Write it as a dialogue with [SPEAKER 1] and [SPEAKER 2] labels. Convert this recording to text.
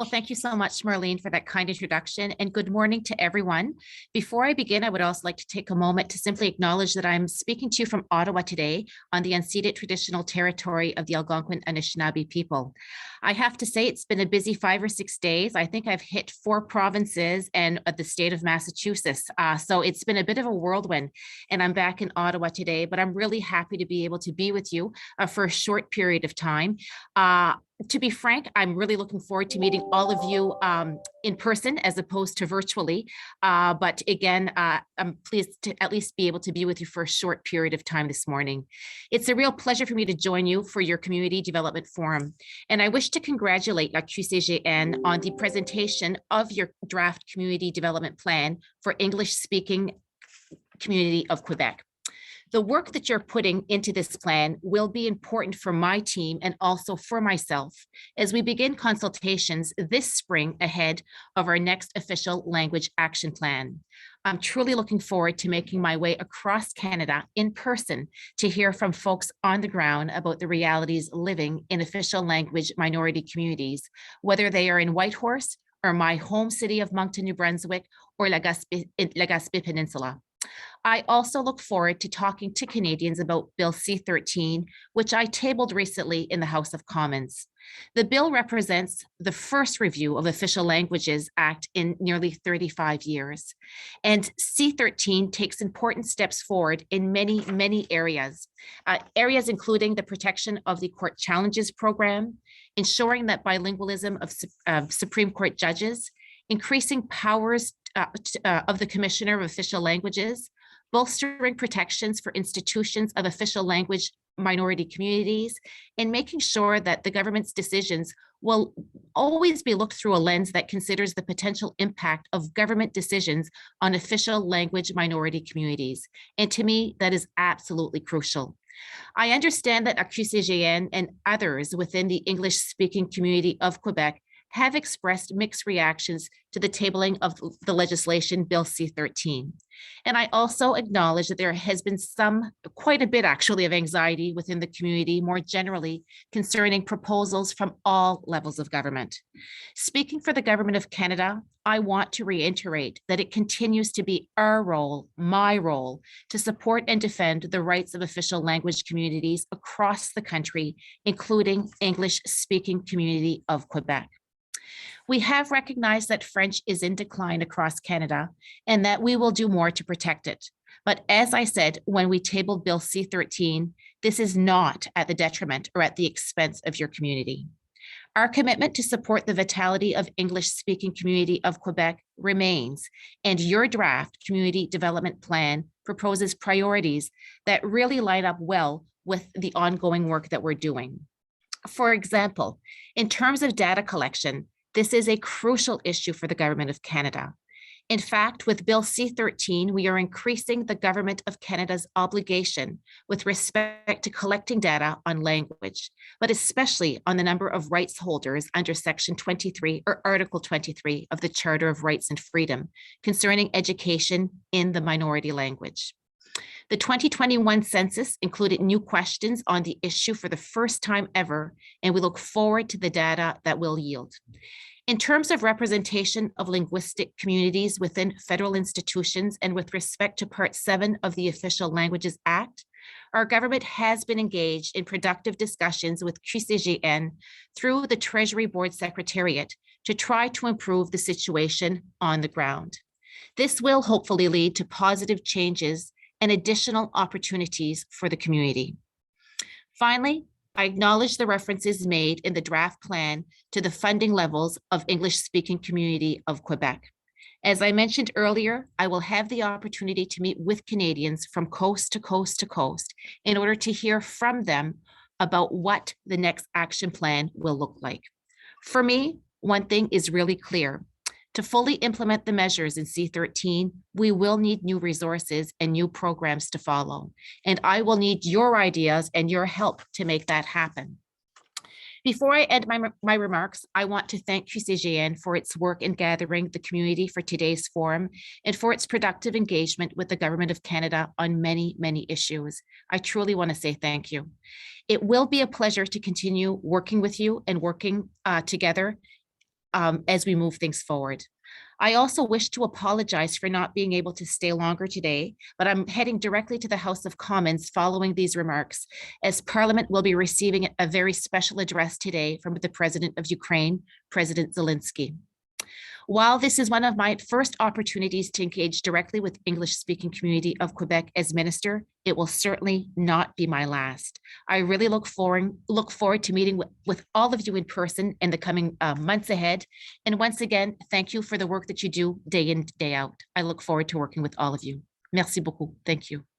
[SPEAKER 1] Well, thank you so much, Marlene, for that kind introduction, and good morning to everyone. Before I begin, I would also like to take a moment to simply acknowledge that I'm speaking to you from Ottawa today on the unceded traditional territory of the Algonquin Anishinaabe people. I have to say it's been a busy 5 or 6 days. I think I've hit 4 provinces and the state of Massachusetts. So it's been a bit of a whirlwind, and I'm back in Ottawa today, but I'm really happy to be able to be with you for a short period of time. To be frank, I'm really looking forward to meeting all of you in person as opposed to virtually. But again, I'm pleased to at least be able to be with you for a short period of time this morning. It's a real pleasure for me to join you for your Community Development Forum. And I wish to congratulate QCGN on the presentation of your draft Community Development Plan for English-speaking community of Quebec. The work that you're putting into this plan will be important for my team and also for myself as we begin consultations this spring ahead of our next official language action plan. I'm truly looking forward to making my way across Canada in person to hear from folks on the ground about the realities living in official language minority communities, whether they are in Whitehorse or my home city of Moncton, New Brunswick, or La Gaspé Peninsula. I also look forward to talking to Canadians about Bill C-13, which I tabled recently in the House of Commons. The bill represents the first review of Official Languages Act in nearly 35 years. And C-13 takes important steps forward in many areas. Areas including the protection of the Court Challenges Program, ensuring that bilingualism of Supreme Court judges, increasing powers of the Commissioner of Official Languages, bolstering protections for institutions of official language minority communities, and making sure that the government's decisions will always be looked through a lens that considers the potential impact of government decisions on official language minority communities. And to me, that is absolutely crucial. I understand that QCGN and others within the English-speaking community of Quebec have expressed mixed reactions to the tabling of the legislation Bill C-13. And I also acknowledge that there has been quite a bit actually, of anxiety within the community more generally concerning proposals from all levels of government. Speaking for the Government of Canada, I want to reiterate that it continues to be our role, my role, to support and defend the rights of official language communities across the country, including English-speaking community of Quebec. We have recognized that French is in decline across Canada and that we will do more to protect it. But as I said, when we tabled Bill C-13, this is not at the detriment or at the expense of your community. Our commitment to support the vitality of English-speaking community of Quebec remains, and your draft Community Development Plan proposes priorities that really line up well with the ongoing work that we're doing. For example, in terms of data collection, this is a crucial issue for the Government of Canada. In fact, with Bill C-13, we are increasing the Government of Canada's obligation with respect to collecting data on language, but especially on the number of rights holders under Section 23 or Article 23 of the Charter of Rights and Freedom concerning education in the minority language. The 2021 census included new questions on the issue for the first time ever, and we look forward to the data that will yield. In terms of representation of linguistic communities within federal institutions and with respect to Part 7 of the Official Languages Act, our government has been engaged in productive discussions with QCGN through the Treasury Board Secretariat to try to improve the situation on the ground. This will hopefully lead to positive changes and additional opportunities for the community. Finally, I acknowledge the references made in the draft plan to the funding levels of English-speaking community of Quebec. As I mentioned earlier, I will have the opportunity to meet with Canadians from coast to coast to coast in order to hear from them about what the next action plan will look like. For me, one thing is really clear. To fully implement the measures in C-13, we will need new resources and new programs to follow. And I will need your ideas and your help to make that happen. Before I end my remarks, I want to thank QCGN for its work in gathering the community for today's forum and for its productive engagement with the Government of Canada on many issues. I truly want to say thank you. It will be a pleasure to continue working with you and working together as we move things forward. I also wish to apologize for not being able to stay longer today, but I'm heading directly to the House of Commons following these remarks, as Parliament will be receiving a very special address today from the President of Ukraine, President Zelensky. While this is one of my first opportunities to engage directly with English-speaking community of Quebec as minister, it will certainly not be my last. I really look forward to meeting with all of you in person in the coming months ahead. And once again, thank you for the work that you do day in, day out. I look forward to working with all of you. Merci beaucoup. Thank you.